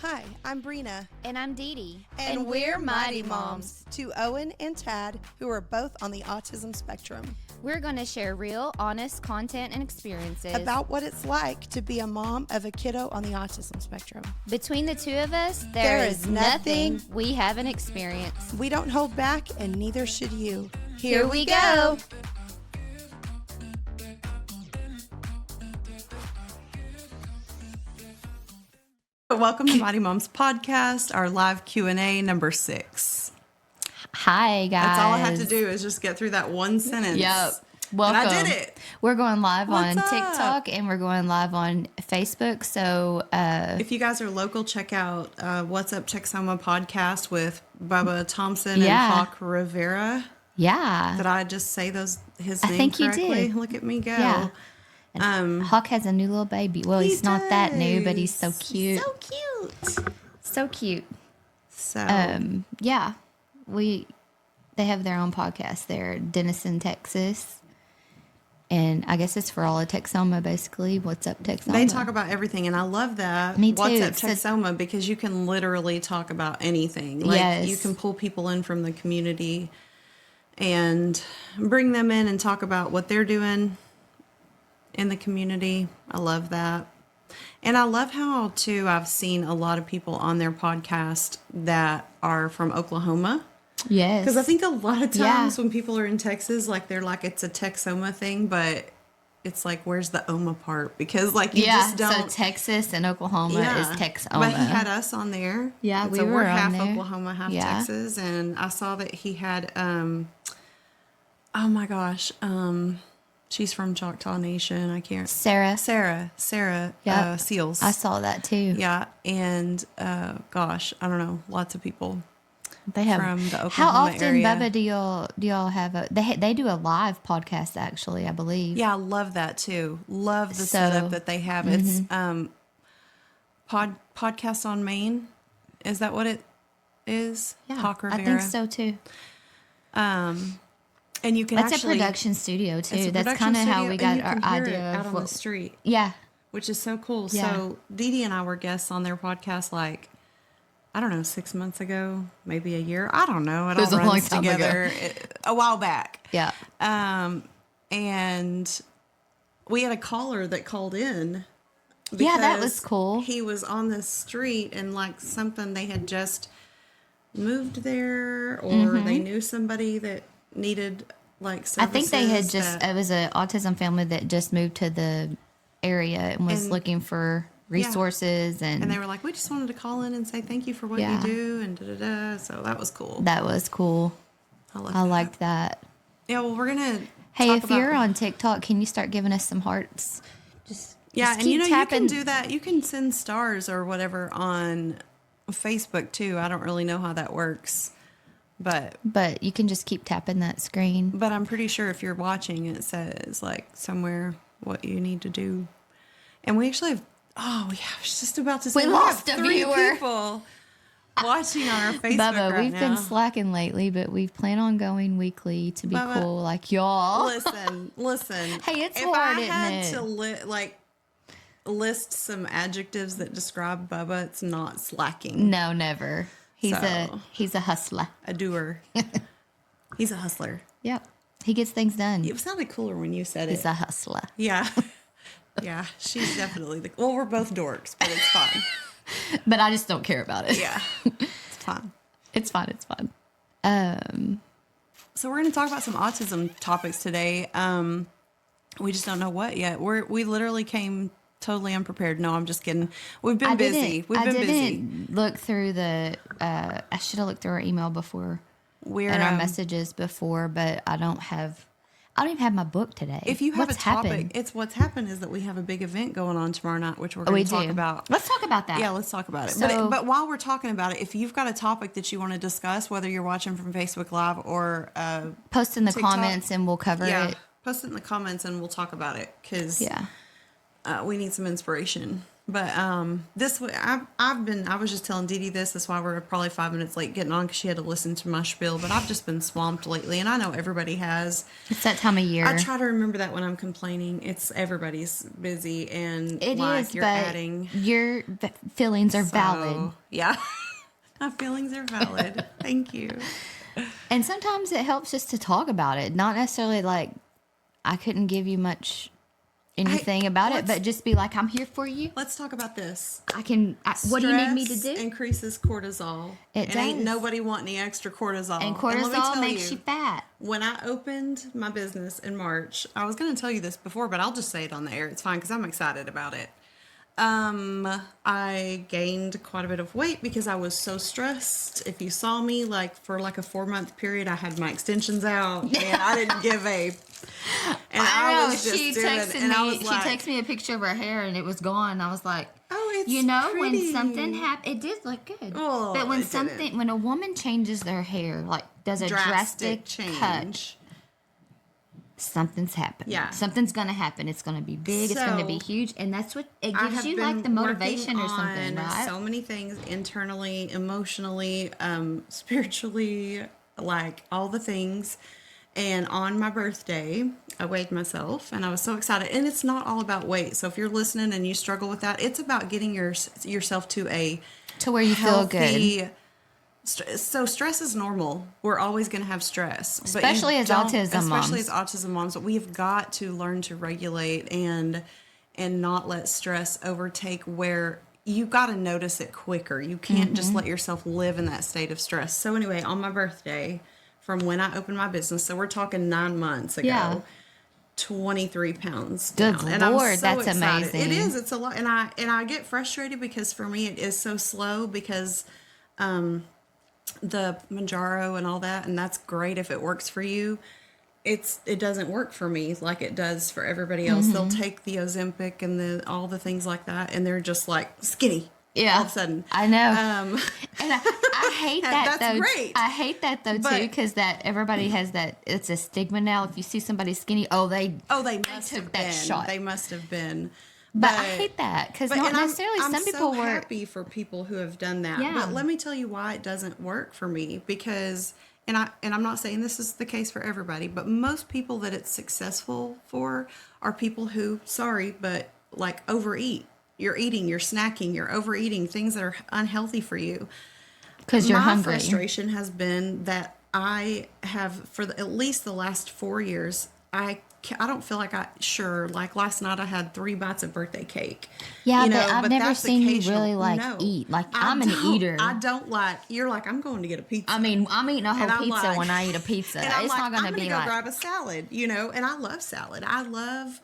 Hi, I'm Brina. And I'm DeeDee. And we're Mighty Moms to Owen and Tad, who are both on the autism spectrum. We're going to share real, honest content and experiences about what it's like to be a mom of a kiddo on the autism spectrum. Between the two of us, there is nothing we haven't experienced. We don't hold back, and neither should you. Here we go. Welcome to Mighty Moms Podcast, our live Q&A number 6. Hi, guys. That's all I have to do is just get through that one sentence. Yep. Welcome. And I did it. We're going live What's on up? TikTok and we're going live on Facebook. So if you guys are local, check out What's Up Texoma podcast with Bubba Thompson and Yeah. Hawk Rivera. yeah. Did I just say his I name think you correctly? did. Look at me go. Yeah. And Hawk has a new little baby. Well, he's not that new, but he's so cute. So cute. So cute. So Yeah. They have their own podcast there, Denison, Texas. And I guess it's for all of Texoma, basically. What's Up, Texoma? they talk about everything, and I love that. Me too. What's Up It's a- Texoma, because you can literally talk about anything. Like Yes. you can pull people in from the community and bring them in and talk about what they're doing in the community. I love that. And I love how, too, I've seen a lot of people on their podcast that are from Oklahoma. Yes. Because I think a lot of times Yeah. when people are in Texas, like they're like, it's a Texoma thing, but it's like, where's the Oma part? Because like you just so don't. Texas and Oklahoma is Texoma. But he had us on there. Yeah, And we so were we're on half there. Oklahoma, half Yeah. Texas. And I saw that he had, oh my gosh, she's from Choctaw Nation. I can't. Sarah. Sarah Seals. I saw that too. Yeah. And gosh, I don't know, lots of people. They have. From the How Oklahoma often, area. Bubba, do y'all have a? They do a live podcast actually, I believe. Yeah, I love that too. Love the So- setup that they have. It's podcast on Main. Is that what it is? Yeah, Hawk I Rivera. think so too. And you can That's actually a production studio it's too. a That's production kind of how studio, we and got you our can hear idea it out of on the street, Yeah. which is so cool. Yeah. So DeeDee and I were guests on their podcast like, I don't know, 6 months ago, maybe a year. I don't know. It was all a long runs time ago. together. A while back. Yeah. And we had a caller that called in. Yeah, that because was cool. He was on the street and like something they had just moved there, or they knew somebody that needed like services. I think they had just, that- it was an autism family that just moved to the area and was And- looking for resources. and they were like, we just wanted to call in and say thank you for what Yeah. you do, and da-da-da. So that was cool. That was cool. I love I that. liked that. Yeah, well, we're gonna Hey, talk if you're about- on TikTok, can you start giving us some hearts? Just Yeah, and keep you know, tapping. you can do that. You can send stars or whatever on Facebook too. I don't really know how that works, but But you can just keep tapping that screen. I'm pretty sure if you're watching, it says like somewhere what you need to do. And we actually have. Oh, yeah, I was just about to say We lost have a 3 viewer. people watching on our Facebook Bubba, right we've now. been slacking lately, but we plan on going weekly to be Bubba, cool like y'all. Listen. Hey, it's if hard, I isn't had it? to list some adjectives that describe Bubba, it's not slacking. No, never. He's So- a hustler. A doer. He's a hustler. Yep. He gets things done. It sounded cooler when you said He's it. a hustler. Yeah. Yeah, she's definitely well, we're both dorks, but it's fine. But I just don't care about it. Yeah. It's fine. It's fine. It's fine. So we're going to talk about some autism topics today. We just don't know what yet. We literally came totally unprepared. No, I'm just kidding. We've been busy. We've been busy. Look through the. I should have looked through our email before We're and our messages before, but I don't even have my book today. If you have What's a topic, happened? it's what's happened is that we have a big event going on tomorrow night, which we're Oh, going we to talk do. about. Let's talk about that. Yeah, let's talk about it. So- But while we're talking about it, if you've got a topic that you want to discuss, whether you're watching from Facebook Live or Post in the TikTok. comments and we'll cover yeah, it. post it in the comments and we'll talk about it because Yeah. we need some inspiration. But this way, I was just telling DeeDee this. That's why we're probably 5 minutes late getting on because she had to listen to my spiel. But I've just been swamped lately, and I know everybody has. It's that time of year. I try to remember that when I'm complaining. It's everybody's busy, and It like is, you're but adding. your feelings are So, valid. yeah, my feelings are valid. Thank you. And sometimes it helps just to talk about it. Not necessarily like I couldn't give you much anything about it, but just be like, I'm here for you. Let's talk about this. What do you need me to Stress do? increases cortisol. It and ain't does. nobody want any extra cortisol. And let me cortisol tell makes you fat. When I opened my business in March, I was going to tell you this before, but I'll just say it on the air. It's fine because I'm excited about it. I gained quite a bit of weight because I was so stressed. If you saw me, like for like a 4-month period, I had my extensions out and I didn't give a. And I was just she doing it, texted and me. I was She like, texted me a picture of her hair, and it was gone. I was like, "Oh, it's you know, pretty. when something happens, it did look good. Oh, but when it didn't. when a woman changes their hair, like does a drastic cut, something's happening. Yeah. Something's gonna happen. It's gonna be big. It's gonna be huge, and that's what it I gives have you, been like the motivation working or something, on right? so many things internally, emotionally, spiritually, like all the things. And on my birthday, I weighed myself, and I was so excited. And it's not all about weight. So if you're listening and you struggle with that, it's about getting yourself to where you feel good. So stress is normal. We're always going to have stress, Especially as autism moms. But we've got to learn to regulate and not let stress overtake. Where you got to notice it quicker. You can't just let yourself live in that state of stress. So anyway, on my birthday, from when I opened my business, so we're talking 9 months ago. Yeah. 23 pounds Good down. Lord, And I'm so that's excited. amazing. It is. It's a lot. And I get frustrated because for me it is so slow because the Manjaro and all that, and that's great if it works for you. It doesn't work for me like it does for everybody else. They'll take the Ozempic and all the things like that, and they're just like skinny. Yeah, all of a sudden. I know. And I hate that that's though. great. I hate that though too, because that everybody has that. It's a stigma now. If you see somebody skinny, they must took have that been. shot. They must have been. But I hate that because not necessarily. I'm some people so were happy for people who have done that. Yeah. But let me tell you why it doesn't work for me, because I'm not saying this is the case for everybody, but most people that it's successful for are people who, sorry, but like overeat. You're eating, you're snacking, you're overeating, things that are unhealthy for you. Because you're hungry. My frustration has been that I have, for at least the last 4 years, I don't feel like like last night I had 3 bites of birthday cake. Yeah, but I've never that's seen you occasional. really No. eat. Like I'm an eater. I don't like, you're like, I'm going to get a pizza. I mean, I'm eating a whole And I'm pizza like- when I eat a pizza. And I'm It's like, not going I'm to be go like grab a salad, and I love salad. I love,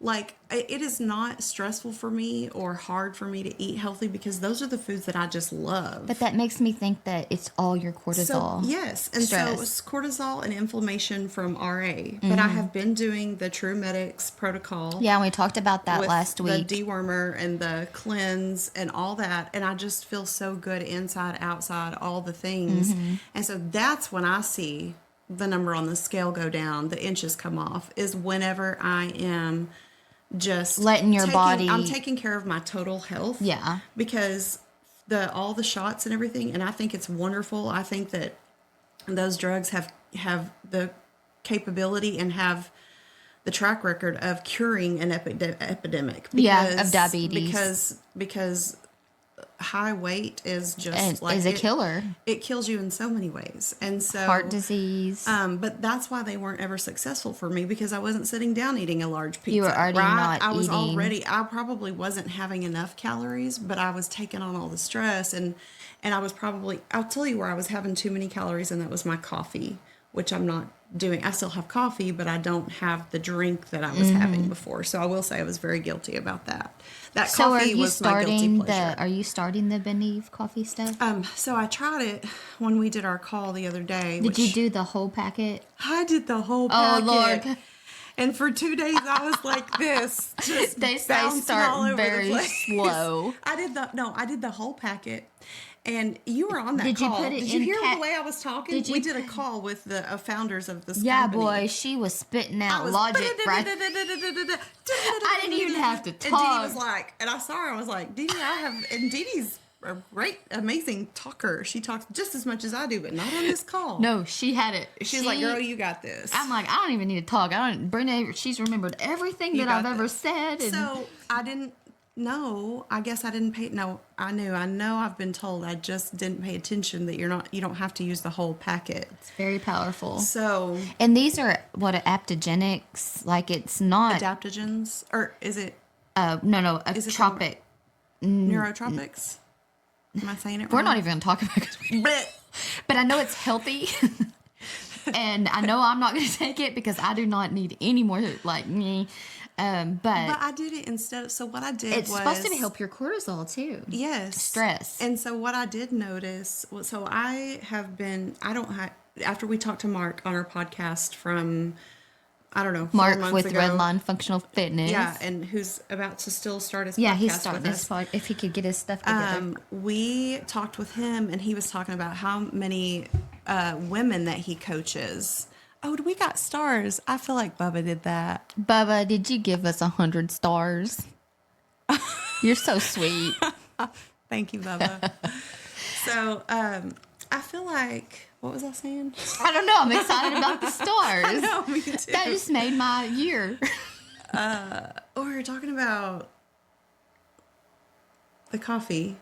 like, it is not stressful for me or hard for me to eat healthy because those are the foods that I just love. But that makes me think that it's all your cortisol. So, yes. And stress. so it's cortisol and inflammation from RA. But I have been doing the True Medics protocol. Yeah, we talked about that with last week. The dewormer and the cleanse and all that. And I just feel so good inside, outside, all the things. And so that's when I see the number on the scale go down, the inches come off, is whenever I am just letting your body. I'm taking care of my total health. Yeah. Because all the shots and everything, and I think it's wonderful. I think that those drugs have the capability and have the track record of curing an epidemic. Of diabetes. Because high weight is just is a killer. It kills you in so many ways, and so Heart disease. But that's why they weren't ever successful for me, because I wasn't sitting down eating a large pizza. You were already not I was eating. I probably wasn't having enough calories, but I was taking on all the stress, and I was probably, I'll tell you where I was having too many calories, and that was my coffee, which I'm not doing. I still have coffee, but I don't have the drink that I was having before. So I will say I was very guilty about that. That coffee was my guilty pleasure. Are you starting the Believe coffee stuff? So I tried it when we did our call the other day. Did you do the whole packet? I did the whole packet. Oh, Lord. And for 2 days I was like this, just They bouncing all start over very the place. slow. I did the whole packet, And you were on that Did you call. put it Did you in hear cat- the way I was talking? Did you We did a put- call with the founders of this Yeah, company. boy, she was spitting I out was logic, right? I didn't even have to And DeeDee talk. was like, and I saw her, I was like, DeeDee, and DeeDee's a great, amazing talker. She talks just as much as I do, but not on this call. No, she had it. She's like, girl, you got this. I'm like, I don't even need to talk. Brina, she's remembered everything You that I've got ever this. said. And So I didn't know. I guess I didn't pay. No, I knew. I know. I've been told. I just didn't pay attention that you don't have to use the whole packet. it's very powerful. So And these are adaptogenics. Like it's not. adaptogens, or is it No, Is it tropic. neurotropics? Am I saying it We're wrong? not even going to talk about it. But But I know it's healthy. And I know I'm not going to take it because I do not need any more like me. But I did it instead. So what I did it's was supposed to help your cortisol too. Yes. Stress. And so what I did notice was, so I don't have, after we talked to Mark on our podcast from, I don't know, 4 Mark months with ago. Redline Functional Fitness. Yeah, and who's about to still start his podcast Yeah, he's starting with this us. pod if he could get his stuff together. We talked with him, and he was talking about how many women that he coaches. Oh, we got stars. I feel like Bubba did that. Bubba, did you give us 100 stars? You're so sweet. Thank you, Bubba. So I feel like, what was I saying? I don't know. I'm excited about the stars. I know, me too. That just made my year. Oh, we were talking about the coffee.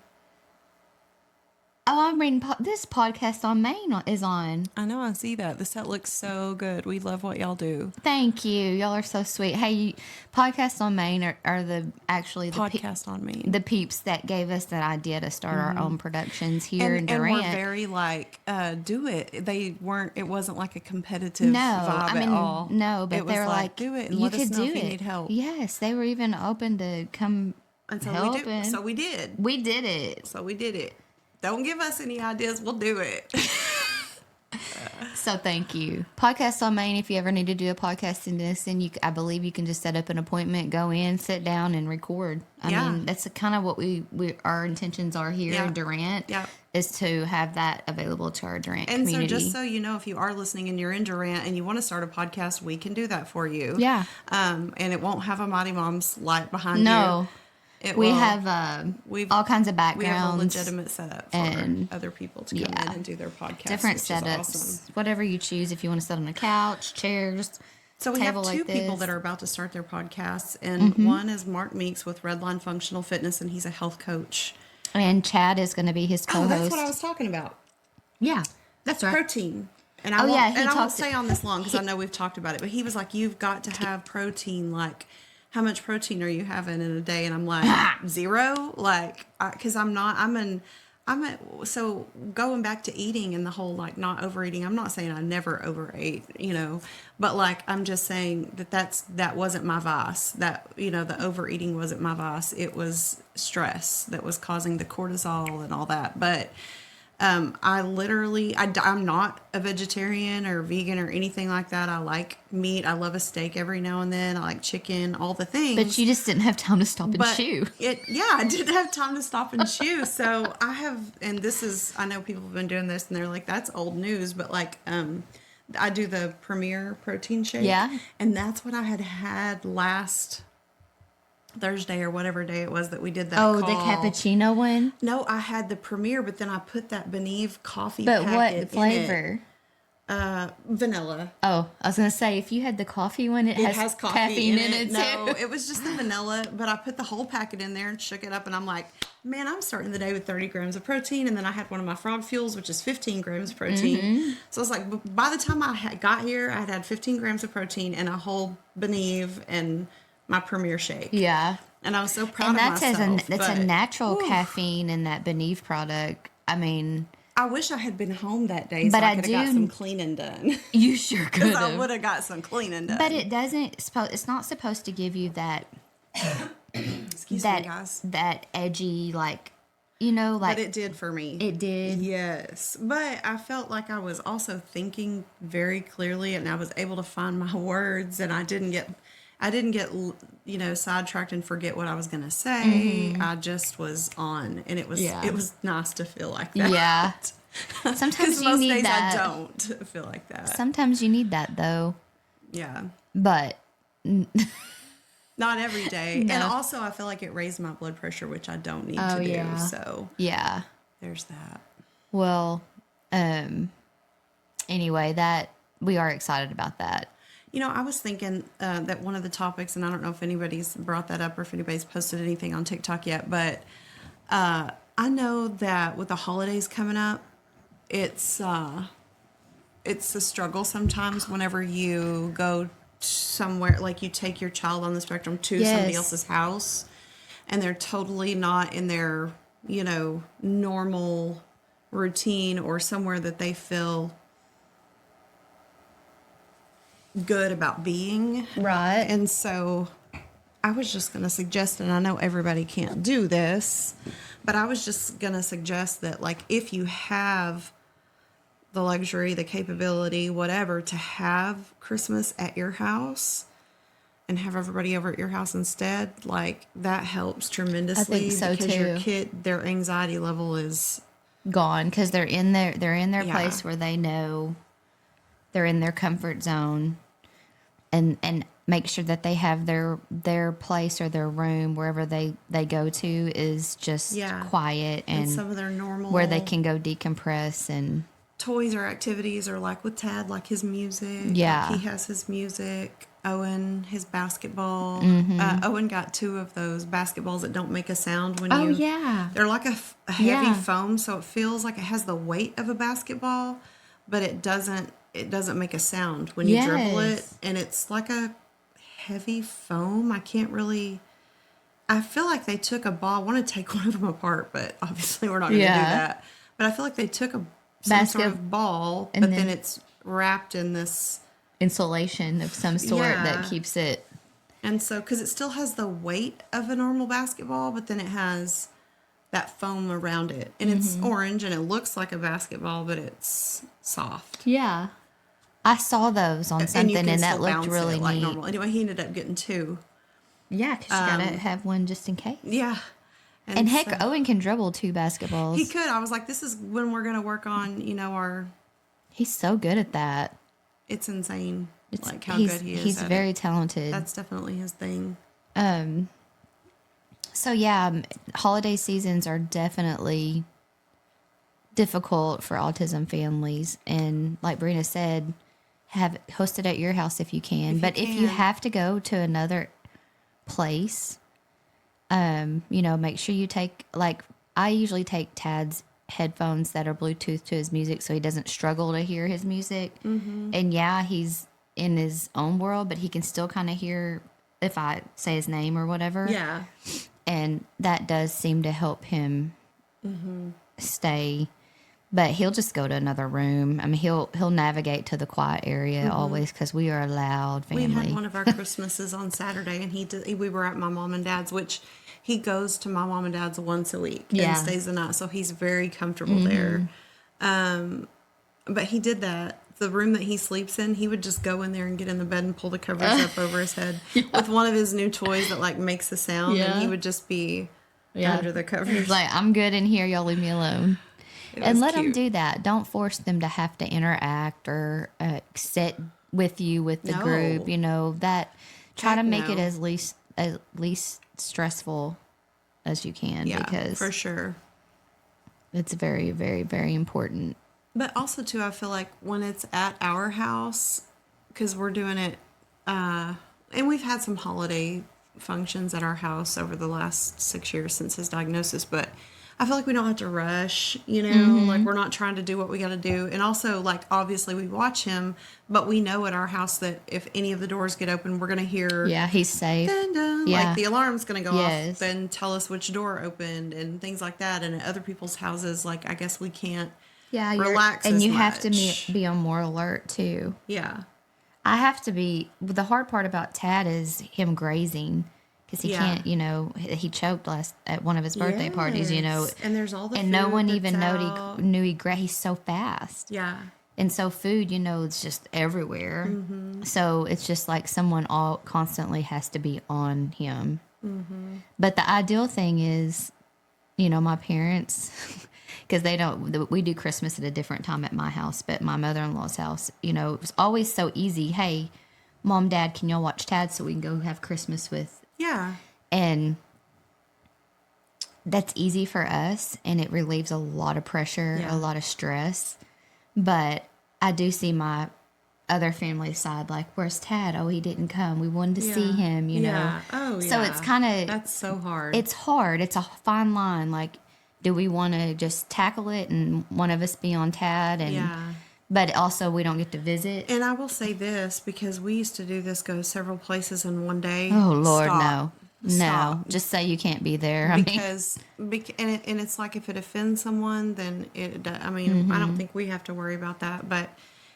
Oh, I'm reading this podcast on Maine is on. I know, I see that. The set looks so good. We love what y'all do. Thank you. Y'all are so sweet. Hey, podcasts on Maine are the Podcast on me. the peeps that gave us that idea to start our own productions here in and Durant. we're very like, do it. It wasn't like a competitive no, vibe I mean, at all. no, but it was they were like, do it and you let us could know do if you it. need help. Yes, they were even open to come And so help. we do. And So we did. we did it. So we did it. Don't give us any ideas. We'll do it. So thank you. Podcast on Maine. If you ever need to do a podcast in this, and I believe you can just set up an appointment, go in, sit down, and record. I Yeah. mean, that's kind of what our intentions are here Yeah. in Durant. Yeah. Is to have that available to our Durant And community. so just so you know, if you are listening and you're in Durant and you want to start a podcast, we can do that for you. Yeah. And it won't have a Mighty Mom's light behind No. you. It We will- have we've- all kinds of We have a backgrounds, legitimate setup for and- other people to come yeah. in and do their podcast. different which setups, Is awesome. whatever you choose. If you want to sit on a couch, chairs. So we have table two like people this. that are about to start their podcasts, and one is Mark Meeks with Redline Functional Fitness, and he's a health coach. And Chad is going to be his Oh, co-host. that's what I was talking about. Yeah, that's right. Protein. And Oh, I won't, yeah, he and I won't talked- stay on this long because I know we've talked about it. But he was like, "You've got to have protein. Like, how much protein are you having in a day?" And I'm like, 0. Like, because so going back to eating and the whole like not overeating. I'm not saying I never overate, but like I'm just saying that wasn't my vice. That the overeating wasn't my vice. It was stress that was causing the cortisol and all that. But I'm not a vegetarian or vegan or anything like that. I like meat. I love a steak every now and then. I like chicken, all the things. But you just didn't have time to stop and But chew. I didn't have time to stop and chew. So I have, and I know people have been doing this and they're like, that's old news. But like, I do the Premier protein shake. Yeah. And that's what I had last Thursday or whatever day it was that we did that. Oh, call. the cappuccino one? No, I had the Premier, but then I put that Beneve coffee But packet what in it. flavor? Vanilla. Oh, I was going to say, if you had the coffee one, it has coffee caffeine in it, too. No, it was just the vanilla, but I put the whole packet in there and shook it up, and I'm like, man, I'm starting the day with 30 grams of protein, and then I had one of my frog fuels, which is 15 grams of protein. Mm-hmm. So I was like, by the time I got here, I had 15 grams of protein and a whole Beneve and my Premier shake. Yeah. And I was so proud And of that's myself. that's a but, natural whew, caffeine in that Beneve product. I mean, I wish I had been home that day so But I I could have got do- some cleaning done. you sure could Because I have. would have got some cleaning done. But it doesn't. It's not supposed to give you that Excuse me, guys. that edgy like But it did for me. it did. Yes. But I felt like I was also thinking very clearly and I was able to find my words and I didn't get, I didn't get, sidetracked and forget what I was going to say. I just was on, and it was nice to feel like that. Yeah. Sometimes Because you most need days that. I don't feel like that. Sometimes you need that though. Yeah. But Not every day. No. And also, I feel like it raised my blood pressure, which I don't need to do. yeah. So Yeah. there's that. Well, anyway, that we are excited about that. I was thinking that one of the topics, and I don't know if anybody's brought that up or if anybody's posted anything on TikTok yet, but I know that with the holidays coming up, it's a struggle sometimes whenever you go somewhere, like you take your child on the spectrum to somebody else's house, and they're totally not in their, normal routine or somewhere that they feel good about being. Right. And so I was just going to suggest, and I know everybody can't do this, but I was just going to suggest that, like, if you have the luxury, the capability, whatever, to have Christmas at your house and have everybody over at your house instead, like, that helps tremendously. I think so, because too. your kid, their anxiety level is Gone, because they're in their Yeah. place where they know they're in their comfort zone, and make sure that they have their place or their room wherever they go to is just quiet and some of their normal where they can go decompress. And toys or activities, or like with Tad, like his music. Yeah. Like he has his music. Owen, his basketball. Owen got 2 of those basketballs that don't make a sound when you. yeah, They're like a heavy Yeah. foam, so it feels like it has the weight of a basketball, but it doesn't. It doesn't make a sound when you dribble it, Yes. and it's like a heavy foam. I can't really. I feel like they took a ball. I want to take one of them apart, but obviously we're not going to do that. But I feel like they took some sort of ball, and but then then it's wrapped in this. insulation of some sort Yeah. that keeps it. And so, because it still has the weight of a normal basketball, but then it has that foam around it. And it's orange and it looks like a basketball, but it's soft. Yeah, I saw those on something, you can and that still looked bounce really it like neat. normal. Anyway, he ended up getting 2. Yeah, because you gotta have one just in case. Yeah. And heck, so- Owen can dribble 2 basketballs. he could. I was like, this is when we're going to work on, our. He's so good at that. It's insane. Like how he's, good he is. He's at very it. talented. That's definitely his thing. So yeah, holiday seasons are definitely difficult for autism families, and like Brina said, host it at your house if you can. But if you have to go to another place, make sure you take, like, I usually take Tad's headphones that are Bluetooth to his music so he doesn't struggle to hear his music. And yeah, he's in his own world, but he can still kind of hear if I say his name or whatever. Yeah. And that does seem to help him stay. But he'll just go to another room. I mean, he'll navigate to the quiet area always, because we are a loud family. We had one of our Christmases on Saturday, and we were at my mom and dad's, which he goes to my mom and dad's once a week and stays the night, so he's very comfortable there. But he did that. The room that he sleeps in, he would just go in there and get in the bed and pull the covers up over his head with one of his new toys that, like, makes a sound, and he would just be under the covers. He's like, I'm good in here. Y'all leave me alone. And let them do that. Don't force them to have to interact or sit with you with the group. That try to make it as least stressful as you can, because for sure. It's very, very, very important. But also, too, I feel like when it's at our house, because we're doing it, and we've had some holiday functions at our house over the last 6 years since his diagnosis, but I feel like we don't have to rush, like we're not trying to do what we got to do. And also, like, obviously we watch him, but we know at our house that if any of the doors get open, we're going to hear, he's safe. dun, dun, Yeah. like the alarm's going to go off and tell us which door opened and things like that. And at other people's houses, like, I guess we can't relax and as you have to much. be on more alert too. Yeah. I have to be. The hard part about Tad is him grazing, because he can't. He choked at one of his birthday parties. And there's all the and no food one that's even out. knew he. He's so fast. Yeah. And so food, it's just everywhere. Mm-hmm. So it's just like someone all constantly has to be on him. Mm-hmm. But the ideal thing is, my parents, because we do Christmas at a different time at my house, but my mother-in-law's house, it was always so easy. Hey, Mom, Dad, can y'all watch Tad so we can go have Christmas with? Yeah. And that's easy for us, and it relieves a lot of pressure, Yeah. a lot of stress. But I do see my other family side, like, where's Tad? Oh, he didn't come. We wanted to see him, Yeah. Oh, yeah. So it's kind of... That's so hard. It's hard. It's a fine line. Like, do we want to just tackle it and one of us be on Tad? And, Yeah. But also we don't get to visit. And I will say this, because we used to do this, go several places in one day. Oh, Lord, Stop. no. Stop. No. Just say you can't be there. And it's like if it offends someone, then I don't think we have to worry about that. But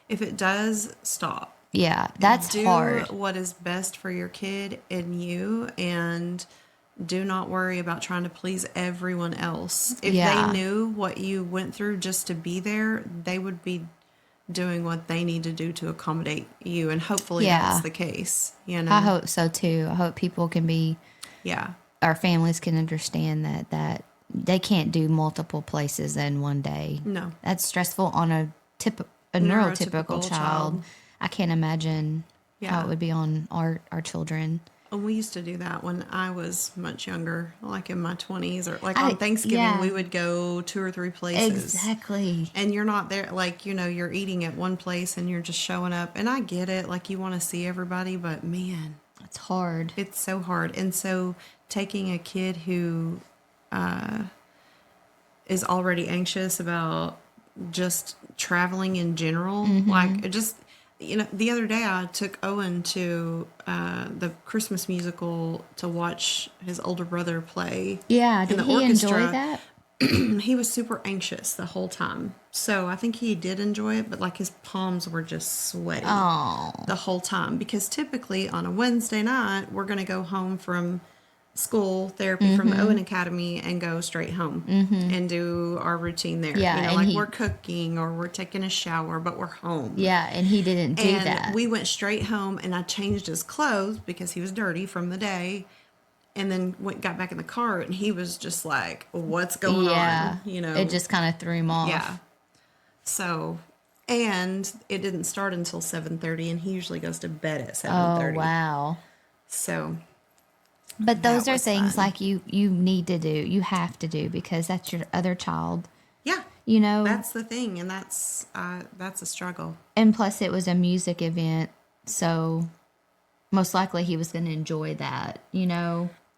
if it does, stop. Yeah, that's do hard. what is best for your kid and you, and do not worry about trying to please everyone else. If Yeah. they knew what you went through just to be there, they would be doing what they need to do to accommodate you, and hopefully that's the case. I hope so too. I hope people can be... Yeah. Our families can understand that they can't do multiple places in one day. No. That's stressful on a neurotypical child. I can't imagine how it would be on our children. And we used to do that when I was much younger, like in my 20s, or like on Thanksgiving, we would go 2 or 3 places. Exactly. And you're not there, like, you're eating at one place and you're just showing up. And I get it, like, you want to see everybody, but man, it's hard. It's so hard. And so taking a kid who is already anxious about just traveling in general, like, just... the other day I took Owen to the Christmas musical to watch his older brother play. Yeah, did he enjoy that? He was super anxious the whole time. So I think he did enjoy it, but like his palms were just sweaty the whole time. Because typically on a Wednesday night, we're going to go home from school therapy from the Owen Academy and go straight home and do our routine there. Yeah, like we're cooking or we're taking a shower, but we're home. Yeah, and he didn't do and that. We went straight home, and I changed his clothes because he was dirty from the day, and then got back in the car, and he was just like, what's going on? It just kind of threw him off. Yeah. So, and it didn't start until 7:30, and he usually goes to bed at 7:30. Oh, wow. So... But those are things fun. like you need to do, you have to do, because that's your other child. Yeah. You know? That's the thing, and that's a struggle. And plus it was a music event, so most likely he was going to enjoy that,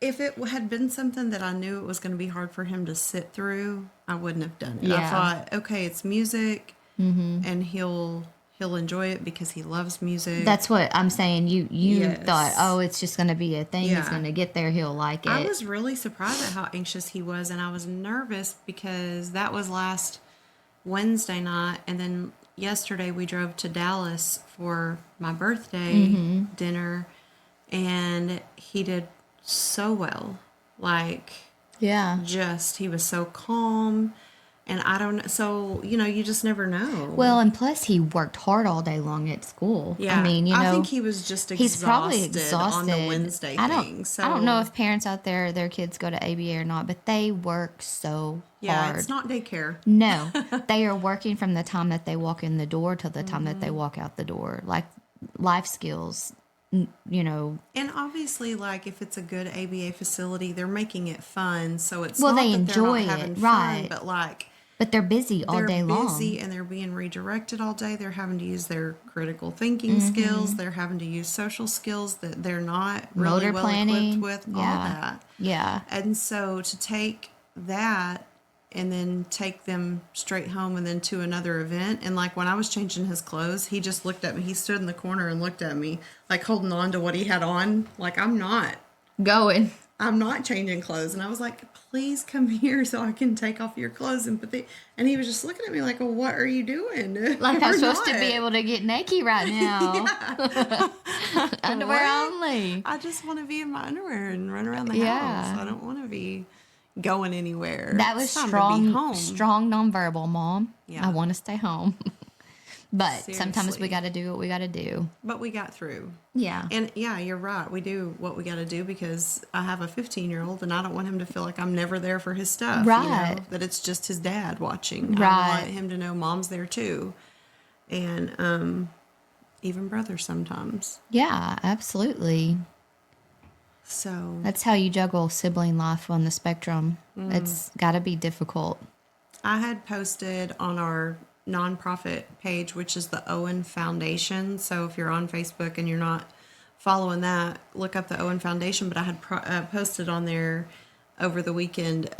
If it had been something that I knew it was going to be hard for him to sit through, I wouldn't have done it. Yeah. I thought, okay, it's music, and he'll enjoy it because he loves music. That's what I'm saying. You Yes. thought, oh, it's just going to be a thing. He's Yeah. going to get there. He'll like it. I was really surprised at how anxious he was, and I was nervous because that was last Wednesday night, and then yesterday we drove to Dallas for my birthday dinner, and he did so well. Like, yeah. he was so calm. And I don't know. So, you just never know. Well, and plus he worked hard all day long at school. Yeah. I mean, I think he was just exhausted, he's probably exhausted on the Wednesday thing. So I don't know if parents out there, their kids go to ABA or not, but they work so hard. It's not daycare. No, they are working from the time that they walk in the door till the time that they walk out the door. Like life skills, And obviously, like, if it's a good ABA facility, they're making it fun. So it's Well, not they that they're not enjoy having it, fun, right. but like... But they're busy all day long. They're busy and they're being redirected all day. They're having to use their critical thinking skills. They're having to use social skills that they're not really Motor well planning. equipped with. Yeah. All that. Yeah. And so to take that and then take them straight home and then to another event. And like when I was changing his clothes, he just looked at me. He stood in the corner and looked at me, like holding on to what he had on. Like, I'm not changing clothes. And I was like, please come here so I can take off your clothes and and he was just looking at me like, well, what are you doing? Like I'm supposed to be able to get naked right now. Underwear What? only. I just want to be in my underwear and run around the Yeah. house. I don't want to be going anywhere. That was It's time to be home. strong nonverbal, Mom. Yeah. I want to stay home. But sometimes we Seriously. got to do what we got to do. But we got through. Yeah. And yeah, you're right. We do what we got to do because I have a 15-year-old and I don't want him to feel like I'm never there for his stuff. Right. That it's just his dad watching. I Right. want him to know mom's there too. And even brothers sometimes. Yeah, absolutely. So That's how you juggle sibling life on the spectrum. It's got to be difficult. I had posted on our nonprofit page, which is the Owen Foundation. So if you're on Facebook and you're not following that, look up the Owen Foundation. But I had posted on there over the weekend.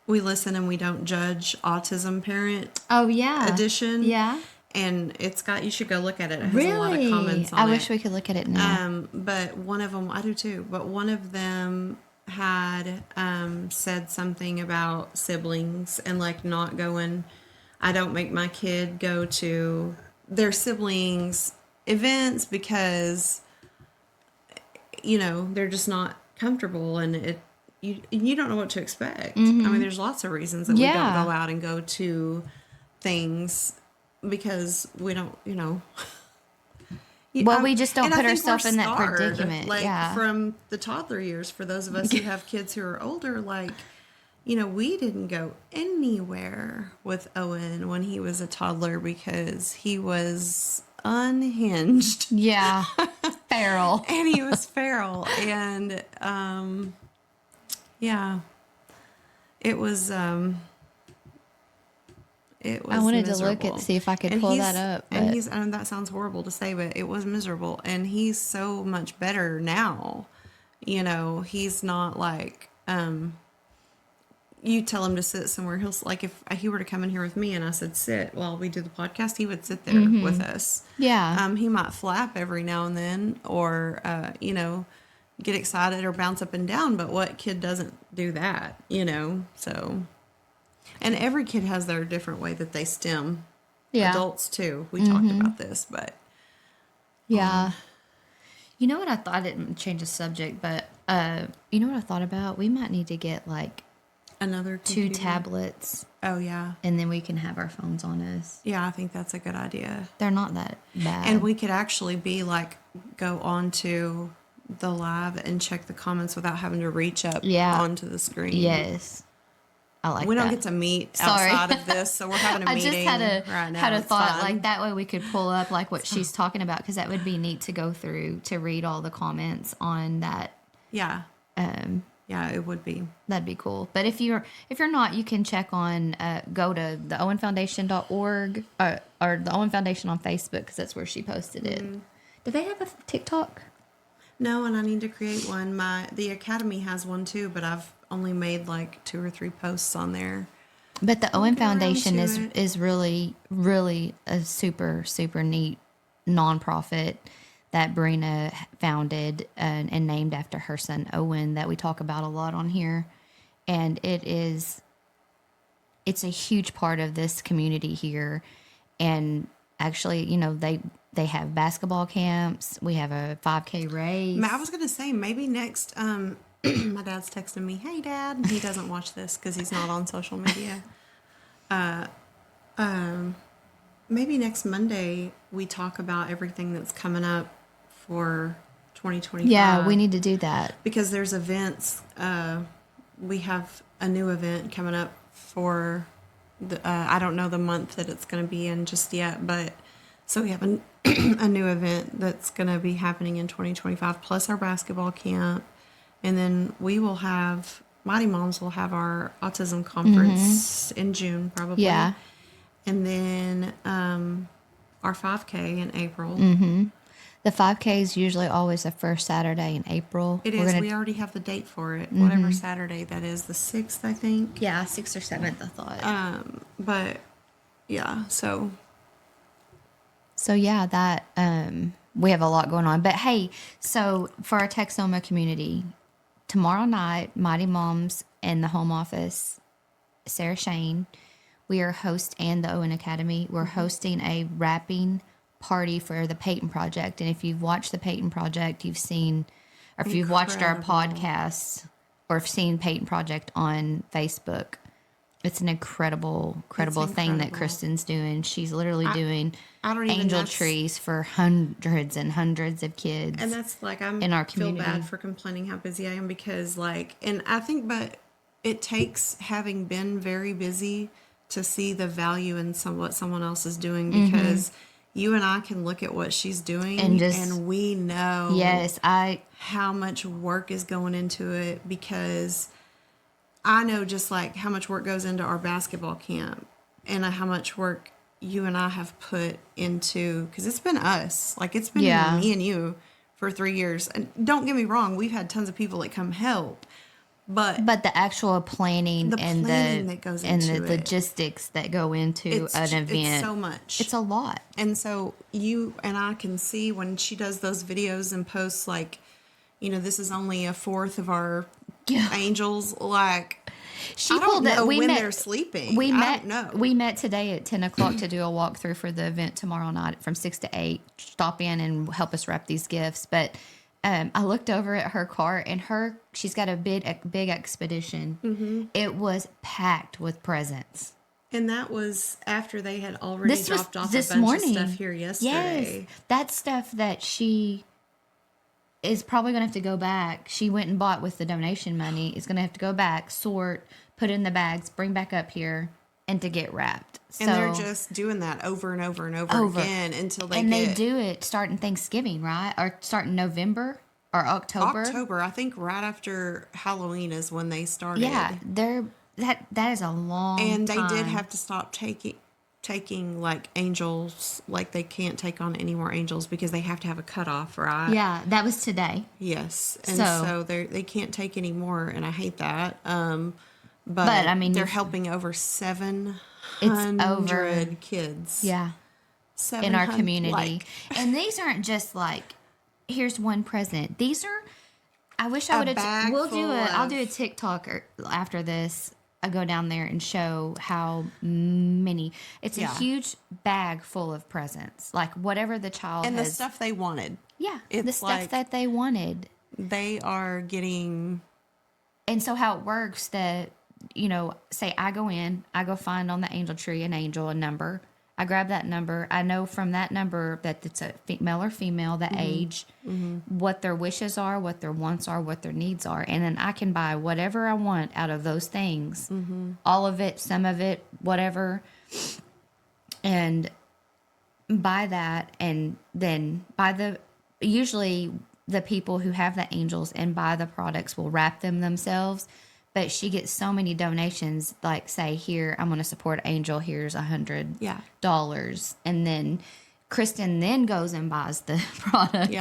We listen and we don't judge autism parent Oh, yeah. edition. Yeah. And it's got, you should go look at it. It has Really? a lot of comments on I it. wish we could look at it now. But one of them, I do too, but one of them had said something about siblings and like not going, I don't make my kid go to their siblings' events because, they're just not comfortable and you don't know what to expect. I mean, there's lots of reasons that we don't Yeah. go out and go to things because we don't, Well, we just don't and I put think ourselves we're in that scarred, predicament. Like Yeah. from the toddler years, for those of us who have kids who are older, like, we didn't go anywhere with Owen when he was a toddler because he was unhinged Yeah. Feral. and he was feral. And yeah, it was I wanted to look miserable. at see if I could And pull he's- that up. And But and that sounds horrible to say, but it was miserable. And he's so much better now. He's not like you tell him to sit somewhere. He'll like if he were to come in here with me and I said sit while we do the podcast, he would sit there with us. yeah. He might flap every now and then, or get excited or bounce up and down. But what kid doesn't do that? So. And every kid has their different way that they stim. Yeah. Adults too. We talked about this, but Yeah. You know what I thought? I didn't change the subject, but you know what I thought about? We might need to get like another 2 computer. tablets, Oh yeah, and then we can have our phones on us. yeah. I think that's a good idea. They're not that bad. And we could actually be like go on to the live and check the comments without having to reach up Yeah. onto the screen. Yes, I like We that. don't get to meet Sorry. outside of this, so we're having a I meeting just right now. had a It's thought fine. like that way we could pull up like what she's talking about because that would be neat to go through to read all the comments on that. Yeah, yeah, it would be. That'd be cool. But if you're not, you can check on go to the owenfoundation.org or the Owen Foundation on Facebook because that's where she posted it. Do they have a TikTok? No, and I need to create one. The Academy has one too, but I've only made like 2 or 3 posts on there. But the Owen get around Foundation to is it. is really really a super super neat nonprofit that Brina founded and named after her son Owen that we talk about a lot on here, and it's a huge part of this community here, and actually they have basketball camps. We have a 5K race. I was gonna say maybe next. My dad's texting me, "Hey, Dad." He doesn't watch this because he's not on social media. Maybe next Monday we talk about everything that's coming up for 2025. Yeah, we need to do that. because there's events. We have a new event coming up for the. I don't know the month that it's going to be in just yet, but so we have a new event that's going to be happening in 2025, plus our basketball camp, and then we will have Mighty Moms will have our autism conference in June probably. Yeah. And then our 5K in April. The 5K is usually always the first Saturday in April. It We're is. gonna- We already have the date for it. Whatever Saturday that is, the 6th, I think. Yeah, 6th or 7th, I thought. But yeah, so So yeah, that we have a lot going on. But hey, so for our Texoma community, tomorrow night, Mighty Moms and the home office, Sarah Shane, we are and the Owen Academy, we're hosting a wrapping party for the Payton Project. And if you've watched the Payton Project, you've seen, or if you've watched our Incredible. podcasts or have seen Payton Project on Facebook, It's an incredible thing that incredible. Kristen's doing. She's literally doing I don't even angel that's- trees for hundreds and hundreds of kids. And that's like in our feel community. bad for complaining how busy I am because like, and I think, but it takes having been very busy to see the value in what someone else is doing because you and I can look at what she's doing and we know how much work is going into it because I know just like how much work goes into our basketball camp and how much work you and I have put into, because it's been us, like it's been me and you for 3 years. And don't get me wrong, we've had tons of people that come help, but the actual planning and that goes into the logistics that go into an event, it's so much. It's a lot. And so you and I can see when she does those videos and posts like, you know, this is only a fourth of our angels, like I don't know when they're sleeping. I don't know. We met today at 10 o'clock to do a walkthrough for the event tomorrow night from 6 to 8. Stop in and help us wrap these gifts. But I looked over at her cart and she's got a big expedition. It was packed with presents. And that was after they had already dropped off a bunch of stuff here yesterday. Yes, that's stuff that she is probably going to have to go back. She went and bought with the donation money. Is going to have to go back, sort, put in the bags, bring back up here, and to get wrapped. And they're just doing that over and over and over again until they do it starting Thanksgiving, right? Or starting November or October. October, I think right after Halloween is when they started. Yeah, that is a long time. And they did have to stop taking like angels, like they can't take on any more angels because they have to have a cutoff, right? Yeah, that was today. Yes, and so they can't take any more, and I hate that. But I mean, they're helping over 700 kids. Yeah, in our community, and these aren't just like here's one present. These are. I wish I would have. I'll do a TikTok after this. I go down there and show how many. It's a huge bag full of presents, like whatever the child and has. The stuff they wanted. Yeah, the stuff that they wanted. They are getting. And so how it works that, you know, say I go find on the angel tree a number. I grab that number. I know from that number that it's a male or female, the age, what their wishes are, what their wants are, what their needs are. And then I can buy whatever I want out of those things. All of it, some of it, whatever. And buy that and then usually the people who have the angels and buy the products will wrap them themselves. But she gets so many donations, like say, here, I'm going to support Angel. Here's $100. And then Kristen then goes and buys the products,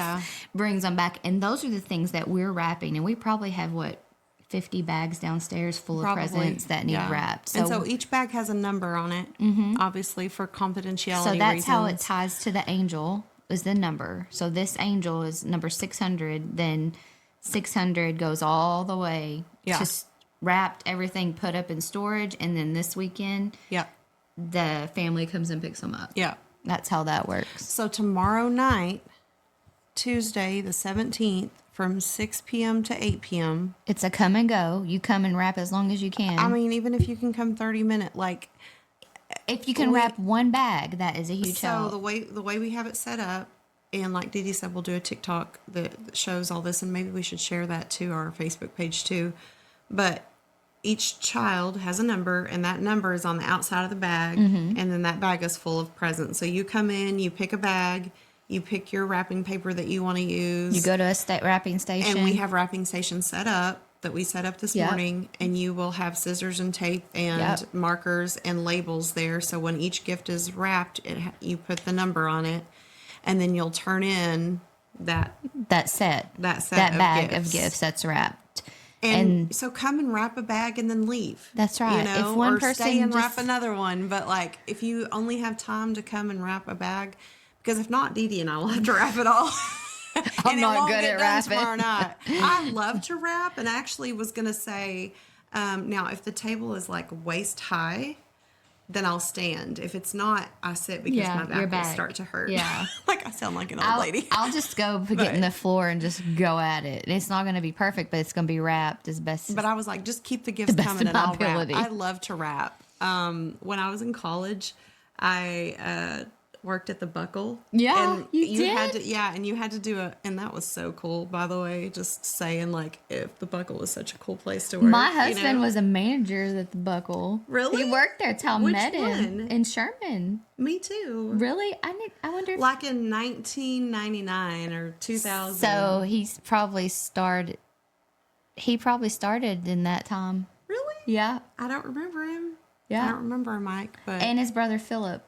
brings them back. And those are the things that we're wrapping. And we probably have, 50 bags downstairs full of presents that need wrapped. And so each bag has a number on it, obviously for confidentiality So that's reasons. how it ties to the angel, is the number. So this angel is number 600. Then 600 goes all the way to wrapped, everything put up in storage, and then this weekend, the family comes and picks them up. Yeah, that's how that works. So tomorrow night, Tuesday the 17th, from 6 p.m. to 8 p.m. It's a come and go. You come and wrap as long as you can. I mean, even if you can come 30 minutes, like if you can wrap one bag, that is a huge help. So the way we have it set up. And like DeeDee said, we'll do a TikTok that shows all this, and maybe we should share that to our Facebook page too. But each child has a number, and that number is on the outside of the bag, and then that bag is full of presents. So you come in, you pick a bag, you pick your wrapping paper that you want to use. You go to a wrapping station. And we have wrapping stations set up that we set up this morning, and you will have scissors and tape and markers and labels there. So when each gift is wrapped, you put the number on it, and then you'll turn in that bag of gifts that's wrapped. And so come and wrap a bag and then leave. That's right. You know, if one or person stay and wrap another one. But like, if you only have time to come and wrap a bag, because if not, DeeDee and I will have to wrap it all. I'm not good at wrapping. Tomorrow night. I love to wrap, and actually was going to say, now if the table is like waist high, then I'll stand. If it's not, I sit because Yeah, my your back will back. start to hurt. Yeah. Like I sound like an old lady. I'll just go get in the floor and just go at it. And it's not going to be perfect, but it's going to be wrapped as best. But I was like, just keep the gifts best coming of and my I'll ability. rap. I love to rap. When I was in college, I worked at the Buckle. Yeah, and you had did? to, yeah, and you had to do and that was so cool, by the way, just saying like if the Buckle was such a cool place to work. My husband was a manager at the Buckle. Really? He worked there till I Which met him one? in Sherman. Me too. Really? I wonder if... Like in 1999 or 2000. So he probably started in that time. Really? Yeah. I don't remember him. Yeah. I don't remember Mike, but And his brother Philip.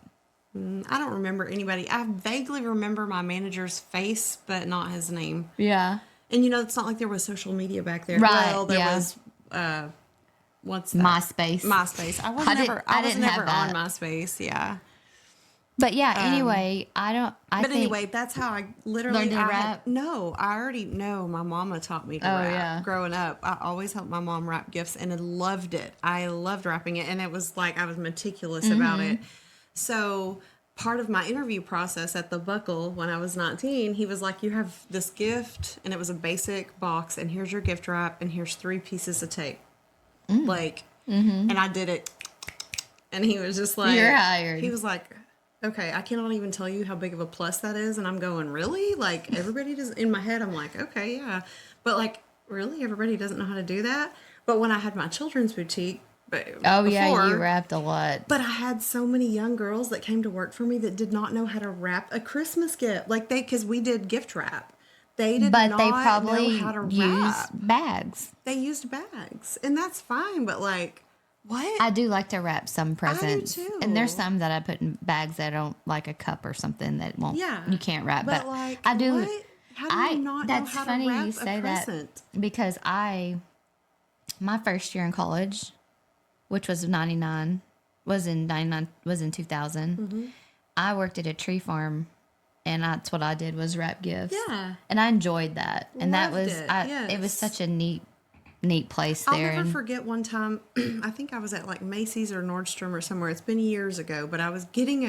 I don't remember anybody. I vaguely remember my manager's face, but not his name. Yeah. And it's not like there was social media back there. Right, Well, there yeah. was what's that? MySpace. MySpace. I was I never didn't have on that. MySpace, yeah. But yeah, anyway, Anyway, that's how I literally Learned to rap? No, I already know. My mama taught me to Oh, rap. yeah. Growing up, I always helped my mom wrap gifts, and I loved it. I loved rapping it, and it was like I was meticulous about it. So part of my interview process at the Buckle when I was 19, he was like, "You have this gift," and it was a basic box, and here's your gift wrap, and here's 3 pieces of tape, and I did it, and he was just like, You're hired. He was like, okay, I cannot even tell you how big of a plus that is. And I'm going, really? Like, everybody does. In my head, I'm like, okay, yeah. But, like, really? Everybody doesn't know how to do that? But when I had my children's boutique, yeah, you rapped a lot. But I had so many young girls that came to work for me that did not know how to wrap a Christmas gift. Like, because we did gift wrap. They did not They probably know how to used wrap. bags. They used bags. And that's fine, but, like, what? I do like to wrap some presents. too. And there's some that I put in bags that don't, like a cup or something that won't, Yeah. you can't wrap. But, like, I do. what? How do you not know That's how funny to wrap you a say that present? because my first year in college, which was 99, was in 2000. Mm-hmm. I worked at a tree farm, and that's what I did was wrap gifts. Yeah. And I enjoyed that. And that Loved was, it, it was yes. such a neat place I'll there. never forget one time, I think I was at like Macy's or Nordstrom or somewhere. It's been years ago, but I was getting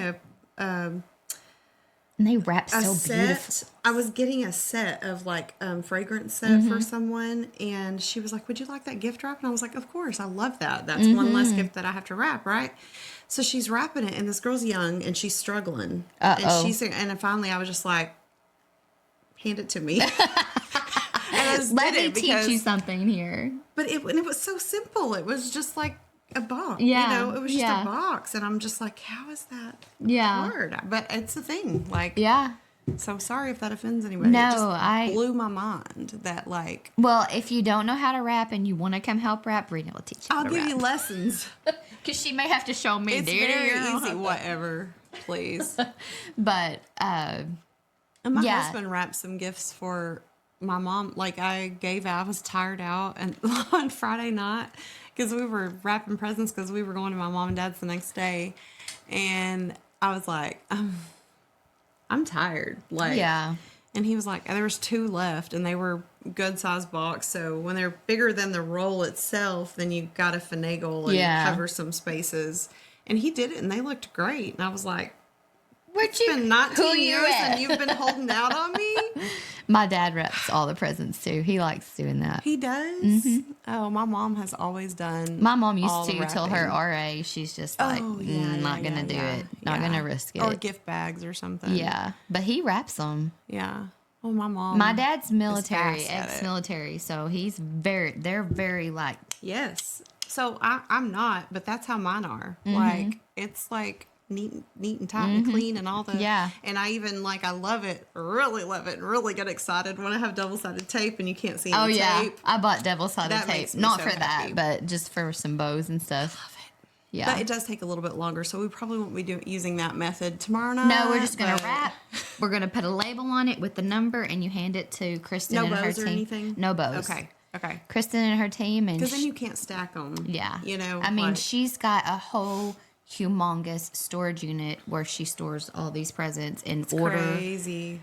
And they wrap so set. beautiful. I was getting a set of like fragrance set for someone, and she was like, "Would you like that gift wrap?" And I was like, "Of course, I love that. That's one less gift that I have to wrap, right?" So she's wrapping it, and this girl's young, and she's struggling, and finally I was just like, "Hand it to me." And I just Let did me it teach because- you something here. But it was so simple. It was just like a box. Yeah, It was just yeah. a box. And I'm just like, how is that Yeah. hard? But it's a thing. Like, Yeah. so sorry if that offends anybody. No, it just blew my mind that, like, Well, if you don't know how to rap and you want to come help rap, Brina will teach you how I'll to give rap. you lessons. Because she may have to show me. It's very easy. Whatever, please. But, And my Yeah. husband wrapped some gifts for my mom. Like, I was tired out and on Friday night because we were wrapping presents because we were going to my mom and dad's the next day. And I was like, I'm tired. Like, yeah. And he was like, there was 2 left and they were good sized box. So when they're bigger than the roll itself, then you got to finagle and Yeah. cover some spaces. And he did it and they looked great. And I was like, Where'd it's been 19 who you years at? and you've been holding out on me? My dad wraps all the presents too. He likes doing that. He does? Oh, my mom has always done. My mom used all the to till her wrapping. RA. She's just like, not gonna do it. Not gonna risk it. Or gift bags or something. Yeah, but he wraps them. Yeah. Oh, my mom. My dad's military, fast at it. ex-military, so they're very like, Yes. So I'm not, but that's how mine are. Like, it's like neat and tight and clean and all the. Yeah. And I even I love it, and really get excited when I have double-sided tape and you can't see any tape. I bought double-sided That tape, makes me not so for happy. that, but just for some bows and stuff. Love it. Yeah. But it does take a little bit longer, so we probably won't be using that method tomorrow night. No, we're just gonna but- wrap. We're gonna put a label on it with the number, and you hand it to Kristen No and her bows team. or anything? No bows. Okay. Kristen and her team, and Because then you can't stack them. yeah, You know? I mean, like- she's got a whole humongous storage unit where she stores all these presents in order. Crazy.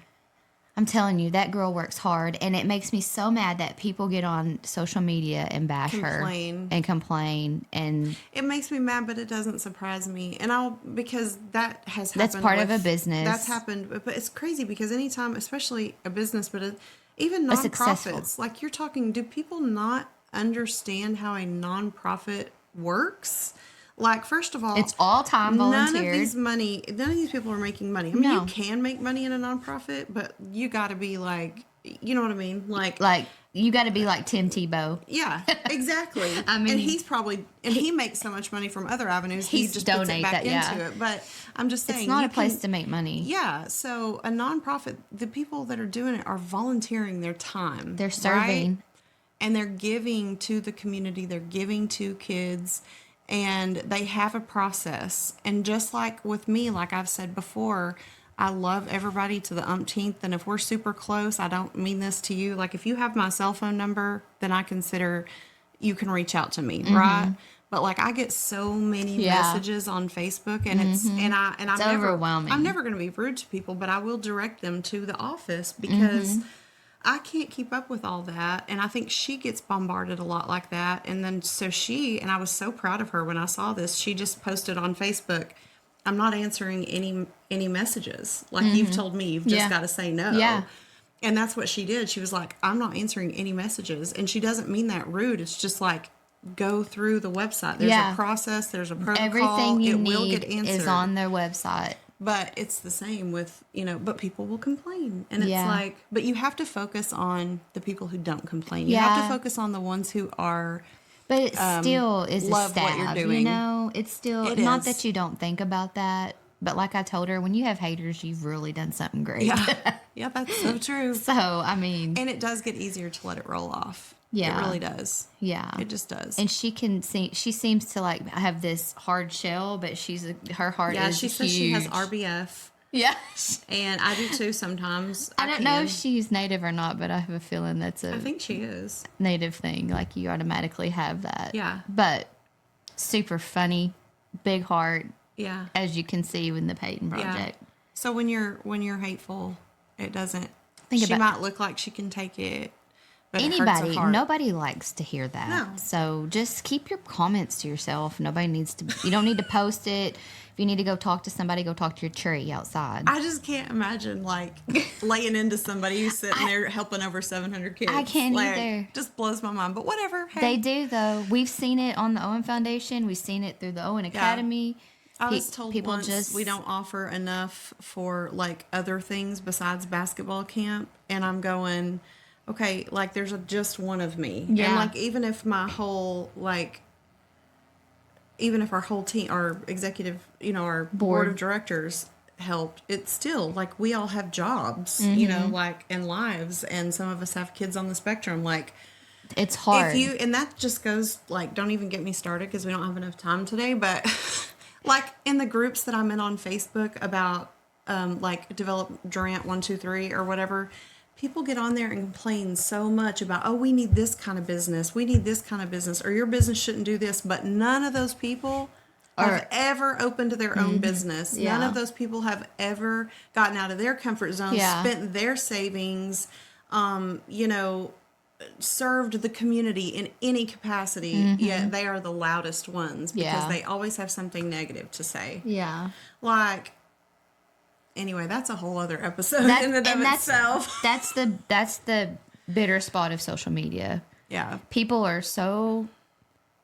I'm telling you, that girl works hard, and it makes me so mad that people get on social media and bash Complain. her and complain, and It makes me mad, but it doesn't surprise me. And because that has happened. that's part of a business. That's happened, but it's crazy because anytime, especially a business, but even A successful. nonprofits, like you're talking, do people not understand how a nonprofit works? Like, first of all, It's all time volunteered. None of these people are making money. I mean, No. you can make money in a nonprofit, but you got to be like, you know what I mean? Like you got to be like Tim Tebow. yeah, exactly. I mean, and he makes so much money from other avenues. He He's just puts it donate back that, yeah. into it. But I'm just saying, It's not you a place can- to make money. Yeah, so a nonprofit, the people that are doing it are volunteering their time. They're serving. right? And they're giving to the community. They're giving to kids, and they have a process. And just like with me, like I've said before, I love everybody to the umpteenth. And if we're super close, I don't mean this to you. Like if you have my cell phone number, then I consider you can reach out to me, right? But like I get so many Yeah. messages on Facebook, and I'm overwhelming. I'm never going to be rude to people, but I will direct them to the office because I can't keep up with all that. And I think she gets bombarded a lot like that. And then and I was so proud of her when I saw this. She just posted on Facebook, I'm not answering any messages. Like you've told me, you've just Yeah. got to say no. Yeah. And that's what she did. She was like, I'm not answering any messages. And she doesn't mean that rude. It's just like, go through the website. There's Yeah. a process. There's a protocol. Everything you will need get answered. is on their website. But it's the same with, but people will complain. And it's Yeah. like, but you have to focus on the people who don't complain. You Yeah. have to focus on the ones who are, But it still is a love stab, what you're doing. you know? It's still, It not is. that you don't think about that, but like I told her, when you have haters, you've really done something great. yeah, that's so true. So, I mean, And it does get easier to let it roll off. Yeah. It really does. yeah. It just does. And she seems to like have this hard shell, but her heart Yeah, is she says huge. she has RBF. Yeah. And I do too sometimes. I don't know can. if she's native or not, but I have a feeling that's I a think she is. native thing. Like you automatically have that. Yeah. But super funny, big heart, Yeah. as you can see in the Payton Yeah. project. So when you're hateful, it doesn't. Think she about- might look like she can take it, but it hurts her Anybody, heart. nobody likes to hear that. No. So just keep your comments to yourself. Nobody needs to. You don't need to post it. If you need to go talk to somebody, go talk to your tree outside. I just can't imagine like laying into somebody who's sitting there helping over 700 kids. I can't like, either. Just blows my mind. But whatever. Hey, They do though. We've seen it on the Owen Foundation. We've seen it through the Owen Academy. I was told people once just we don't offer enough for like other things besides basketball camp, and I'm going, okay, like there's just one of me, Yeah. and like even if our whole team, our executive, our board of directors helped, it's still like we all have jobs, like and lives, and some of us have kids on the spectrum, like. It's hard. And that just goes like, don't even get me started because we don't have enough time today. But like in the groups that I'm in on Facebook about like develop Durant 1, 2, 3 or whatever, people get on there and complain so much about, oh, we need this kind of business. We need this kind of business, or your business shouldn't do this. But none of those people have ever opened their own business. Yeah. None of those people have ever gotten out of their comfort zone, Yeah. spent their savings, served the community in any capacity, yet they are the loudest ones because Yeah. they always have something negative to say. yeah. Like, anyway, that's a whole other episode in and of itself. That's the bitter spot of social media. Yeah. People are so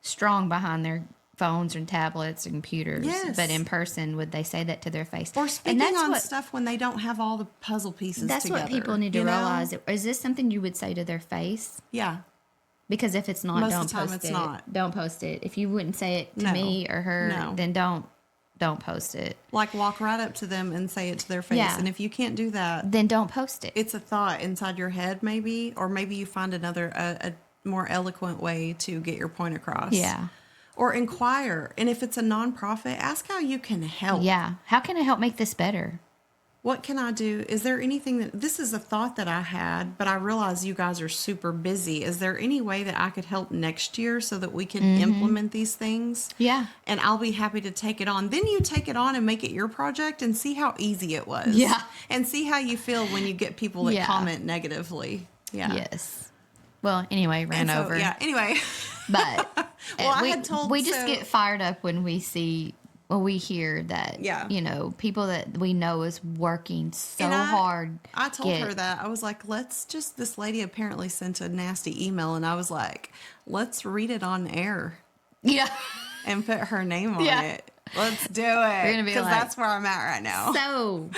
strong behind their phones and tablets and computers, Yes. but in person, would they say that to their face? Or And speaking that's on what- stuff when they don't have all the puzzle pieces That's together. what people need to you know? realize. Is this something you would say to their face? Yeah. Because if it's not, Most don't of the time post it's it. not. Don't post it. If you wouldn't say it to No. me or her, No. then don't post it. Like walk right up to them and say it to their face. Yeah. And if you can't do that, Then don't post it. it's a thought inside your head maybe, or maybe you find another a more eloquent way to get your point across. Yeah. Or inquire. And if it's a nonprofit, ask how you can help. Yeah. How can I help make this better? what can I do? Is there anything this is a thought that I had, but I realize you guys are super busy. Is there any way that I could help next year so that we can implement these things? Yeah. And I'll be happy to take it on. Then you take it on and make it your project and see how easy it was. Yeah. And see how you feel when you get people that comment negatively. Yeah. Yes. Well, anyway, ran over. Yeah, anyway. But I had told we just get fired up when we hear that, people that we know is working so hard. I told her that. I was like, this lady apparently sent a nasty email, and I was like, let's read it on air. Yeah. And put her name on it. Let's do it. We're going to be because that's where I'm at right now. So,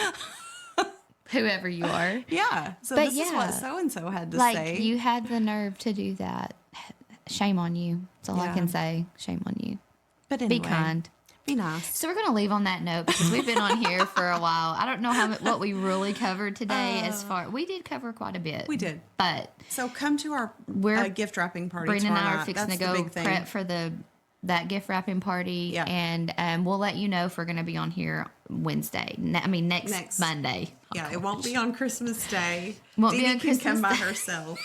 whoever you are. Yeah. So this is what so-and-so had to say. Like, you had the nerve to do that. Shame on you. That's all I can say. Shame on you. But anyway. Be kind. Be nice. So we're going to leave on that note because we've been on here for a while. I don't know what we really covered today we did cover quite a bit. We did. But so come to our gift wrapping party Brina tomorrow and I are night. fixing That's to go the big thing. prep for that gift wrapping party. Yeah. And we'll let you know if we're going to be on here Wednesday. Next Monday. Yeah, it won't be on Christmas Day. Won't be on can Christmas come by Day. herself.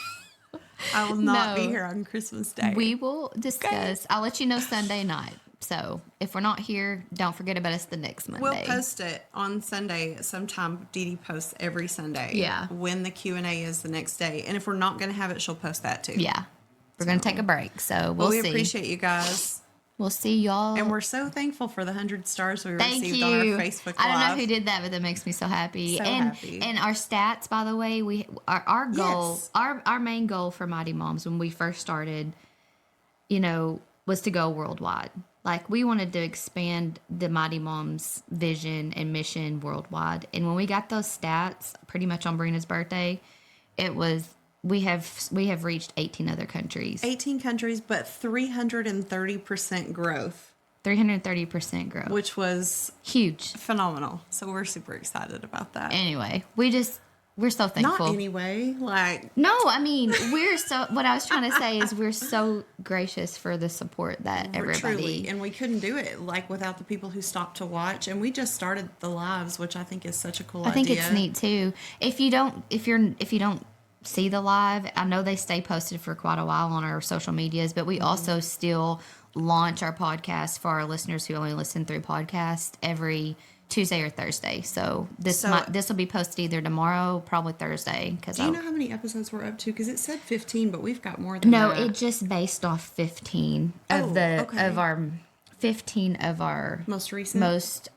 I will not be here on Christmas Day. We will discuss. I'll let you know Sunday night. So if we're not here, don't forget about us the next Monday. We'll post it on Sunday sometime. DeeDee posts every Sunday. Yeah. When the Q&A is the next day. And if we're not going to have it, she'll post that too. Yeah. We're going to take a break. So we'll see. We appreciate you guys. We'll see y'all. And we're so thankful for the 100 stars we Thank received you. on our Facebook Live. I don't know who did that, but that makes me so happy. Happy. And our stats, by the way, our goal, our main goal for Mighty Moms when we first started, was to go worldwide. Like, we wanted to expand the Mighty Moms vision and mission worldwide. And when we got those stats, pretty much on Brina's birthday, it was we have reached 18 other countries. 18 countries, but 330% growth. 330% growth. Which was huge. Phenomenal. So we're super excited about that. Anyway, we're so thankful. Not anyway, No, I mean, what I was trying to say is we're so gracious for the support that everybody. Truly, and we couldn't do it without the people who stopped to watch. And we just started the lives, which I think is such a cool idea. I think it's neat too. If you don't see the live, I know they stay posted for quite a while on our social medias, but we also still launch our podcast for our listeners who only listen through podcast every Tuesday or Thursday. So this will be posted either tomorrow, probably Thursday. Do you know how many episodes we're up to? Because it said 15, but we've got more than that. No, it just based off 15 of our most recent, most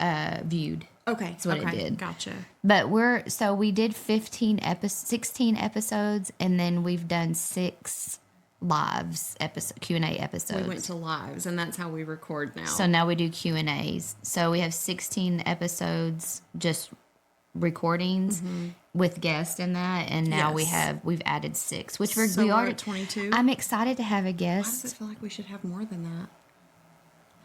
viewed. Okay, that's what it did. Gotcha. But we did 16 episodes, and then we've done 6 Q&A episodes. We went to lives, and that's how we record now. So now we do Q&As. So we have 16 episodes, just recordings with guests in that, and now we've added 6, which we are at 22. I'm excited to have a Why guest. does it feel like we should have more than that?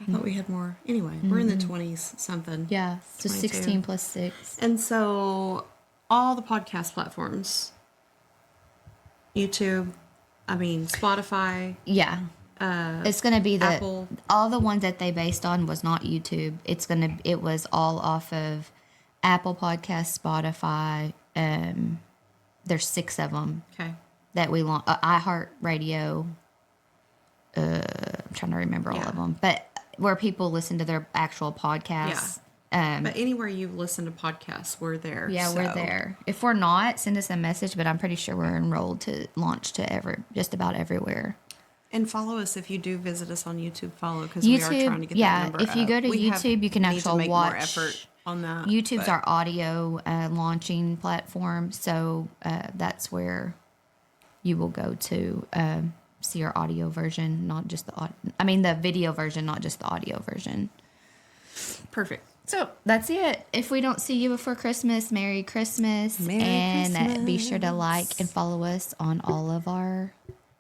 I thought we had more. Anyway, we're in the 20s something. Yeah, so 22. 16 plus 6. And so all the podcast platforms, YouTube, Spotify. Yeah. It's going to be Apple. all the ones that they based on was not YouTube. It was all off of Apple Podcasts, Spotify. There's 6 of them. Okay. That we launched. iHeartRadio. I'm trying to remember all of them, but where people listen to their actual podcasts. Yeah. But anywhere you listen to podcasts, we're there. Yeah, we're there. If we're not, send us a message, but I'm pretty sure we're enrolled to launch to just about everywhere. And follow us if you do visit us on YouTube. Follow, because we are trying to get that number if you go to YouTube, you can actually watch. More effort on that. YouTube's our audio launching platform, so that's where you will go to see our audio version, not just the video version, not just the audio version. Perfect. So that's it. If we don't see you before Christmas, Merry Christmas. And be sure to like and follow us on all of our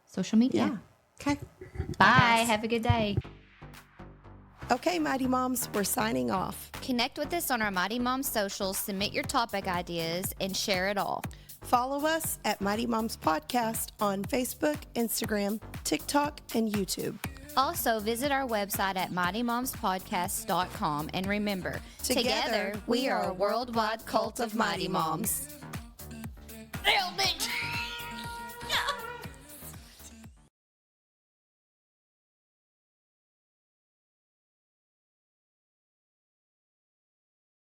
social media. Yeah. Okay. Bye. Have a good day. Okay, Mighty Moms, we're signing off. Connect with us on our Mighty Moms socials, submit your topic ideas, and share it all. Follow us at Mighty Moms Podcast on Facebook, Instagram, TikTok, and YouTube. Also, visit our website at MightyMomsPodcast.com. And remember, together we are a worldwide cult of Mighty Moms.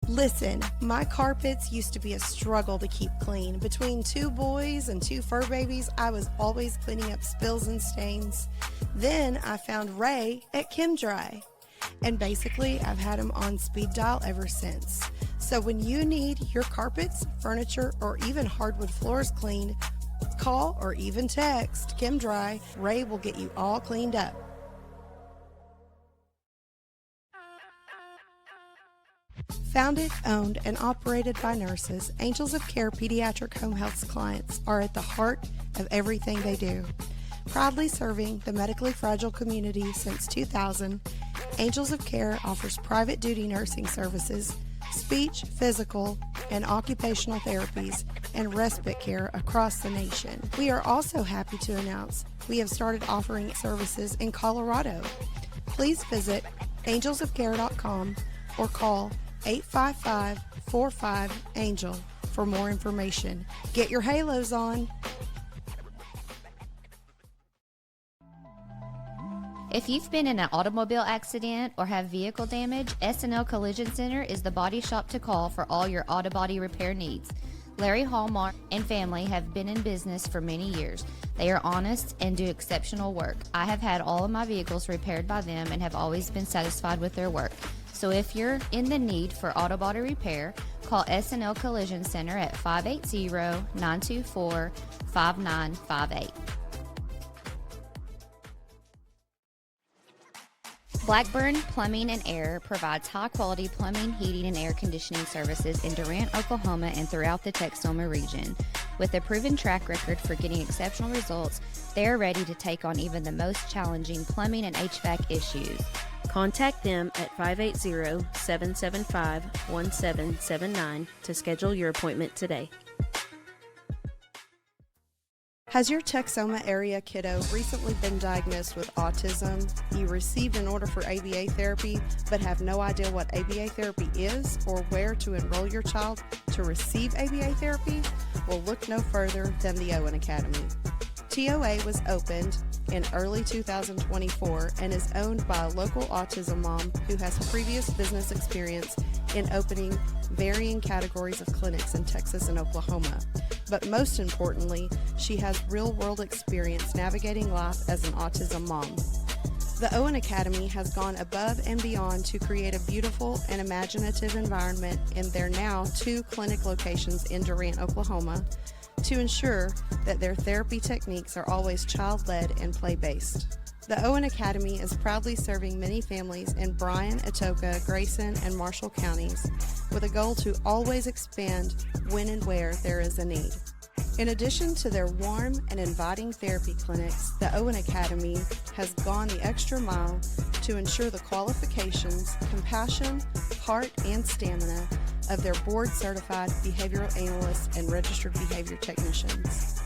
Listen, my carpets used to be a struggle to keep clean. Between 2 boys and 2 fur babies, I was always cleaning up spills and stains. Then I found Ray at ChemDry, and basically I've had him on speed dial ever since. So when you need your carpets, furniture, or even hardwood floors cleaned, call or even text ChemDry. Ray will get you all cleaned up. Founded, owned, and operated by nurses, Angels of Care Pediatric Home Health's clients are at the heart of everything they do. Proudly serving the medically fragile community since 2000, Angels of Care offers private duty nursing services, speech, physical, and occupational therapies, and respite care across the nation. We are also happy to announce we have started offering services in Colorado. Please visit angelsofcare.com or call 855-45-ANGEL for more information. Get your halos on. If you've been in an automobile accident or have vehicle damage, S&L Collision Center is the body shop to call for all your auto body repair needs. Larry Hallmark and family have been in business for many years. They are honest and do exceptional work. I have had all of my vehicles repaired by them and have always been satisfied with their work. So if you're in the need for auto body repair, call S&L Collision Center at 580-924-5958. Blackburn Plumbing and Air provides high-quality plumbing, heating, and air conditioning services in Durant, Oklahoma, and throughout the Texoma region. With a proven track record for getting exceptional results, they are ready to take on even the most challenging plumbing and HVAC issues. Contact them at 580-775-1779 to schedule your appointment today. Has your Texoma area kiddo recently been diagnosed with autism? You received an order for ABA therapy but have no idea what ABA therapy is or where to enroll your child to receive ABA therapy? Well, look no further than the Owen Academy. TOA was opened in early 2024 and is owned by a local autism mom who has previous business experience in opening varying categories of clinics in Texas and Oklahoma. But most importantly, she has real-world experience navigating life as an autism mom. The Owen Academy has gone above and beyond to create a beautiful and imaginative environment in their now 2 clinic locations in Durant, Oklahoma, to ensure that their therapy techniques are always child-led and play-based. The Owen Academy is proudly serving many families in Bryan, Atoka, Grayson, and Marshall counties with a goal to always expand when and where there is a need. In addition to their warm and inviting therapy clinics, the Owen Academy has gone the extra mile to ensure the qualifications, compassion, heart, and stamina of their board-certified behavioral analysts and registered behavior technicians.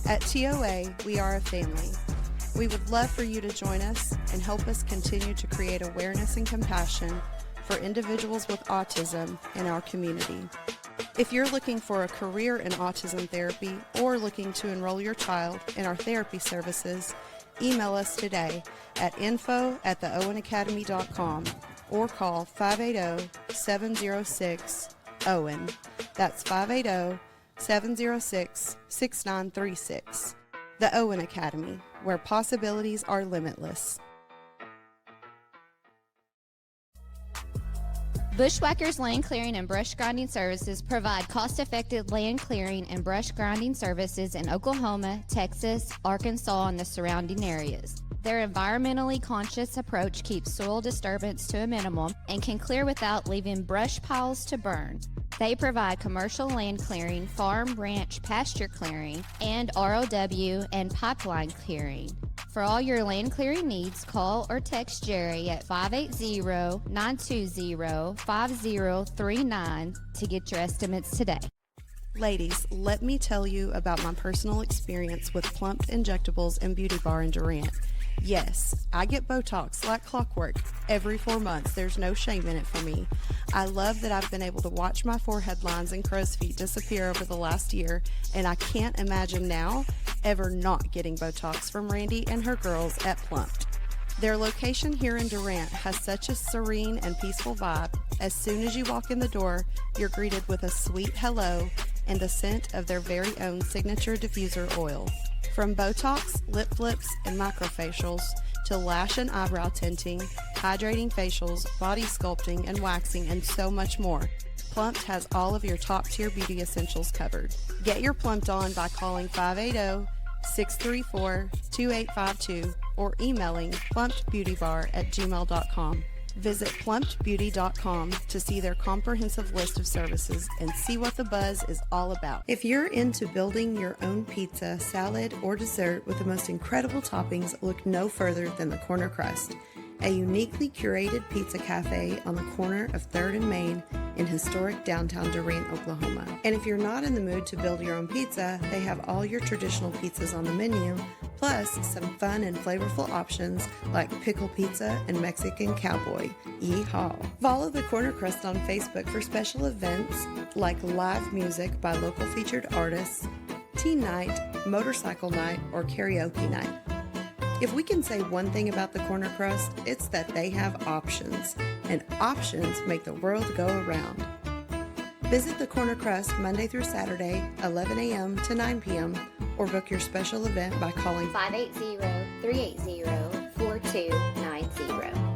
At TOA, we are a family. We would love for you to join us and help us continue to create awareness and compassion for individuals with autism in our community. If you're looking for a career in autism therapy or looking to enroll your child in our therapy services, email us today at info@theowenacademy.com or call 580-706-OWEN. That's 580-706-6936. The Owen Academy, where possibilities are limitless. Bushwhackers Land Clearing and Brush Grinding Services provide cost-effective land clearing and brush grinding services in Oklahoma, Texas, Arkansas, and the surrounding areas. Their environmentally conscious approach keeps soil disturbance to a minimum and can clear without leaving brush piles to burn. They provide commercial land clearing, farm, ranch, pasture clearing, and ROW and pipeline clearing. For all your land clearing needs, call or text Jerry at 580-920-5039 to get your estimates today. Ladies, let me tell you about my personal experience with Plumped Injectables and Beauty Bar in Durant. Yes, I get Botox like clockwork every 4 months. There's no shame in it for me. I love that I've been able to watch my forehead lines and crow's feet disappear over the last year, and I can't imagine now ever not getting Botox from Randy and her girls at Plumped. Their location here in Durant has such a serene and peaceful vibe. As soon as you walk in the door, you're greeted with a sweet hello and the scent of their very own signature diffuser oil. From Botox, lip flips, and microfacials to lash and eyebrow tinting, hydrating facials, body sculpting and waxing, and so much more, Plumped has all of your top-tier beauty essentials covered. Get your Plumped on by calling 580-634-2852 or emailing plumpedbeautybar@gmail.com. Visit plumpedbeauty.com to see their comprehensive list of services and see what the buzz is all about. If you're into building your own pizza, salad, or dessert with the most incredible toppings, look no further than the Corner Crust, a uniquely curated pizza cafe on the corner of 3rd and Main in historic downtown Durant, Oklahoma. And if you're not in the mood to build your own pizza, they have all your traditional pizzas on the menu, plus some fun and flavorful options like pickle pizza and Mexican cowboy. Yeehaw! Follow the Corner Crust on Facebook for special events like live music by local featured artists, teen night, motorcycle night, or karaoke night. If we can say one thing about the Corner Crust, it's that they have options, and options make the world go around. Visit the Corner Crust Monday through Saturday, 11 a.m. to 9 p.m., or book your special event by calling 580-380-4290.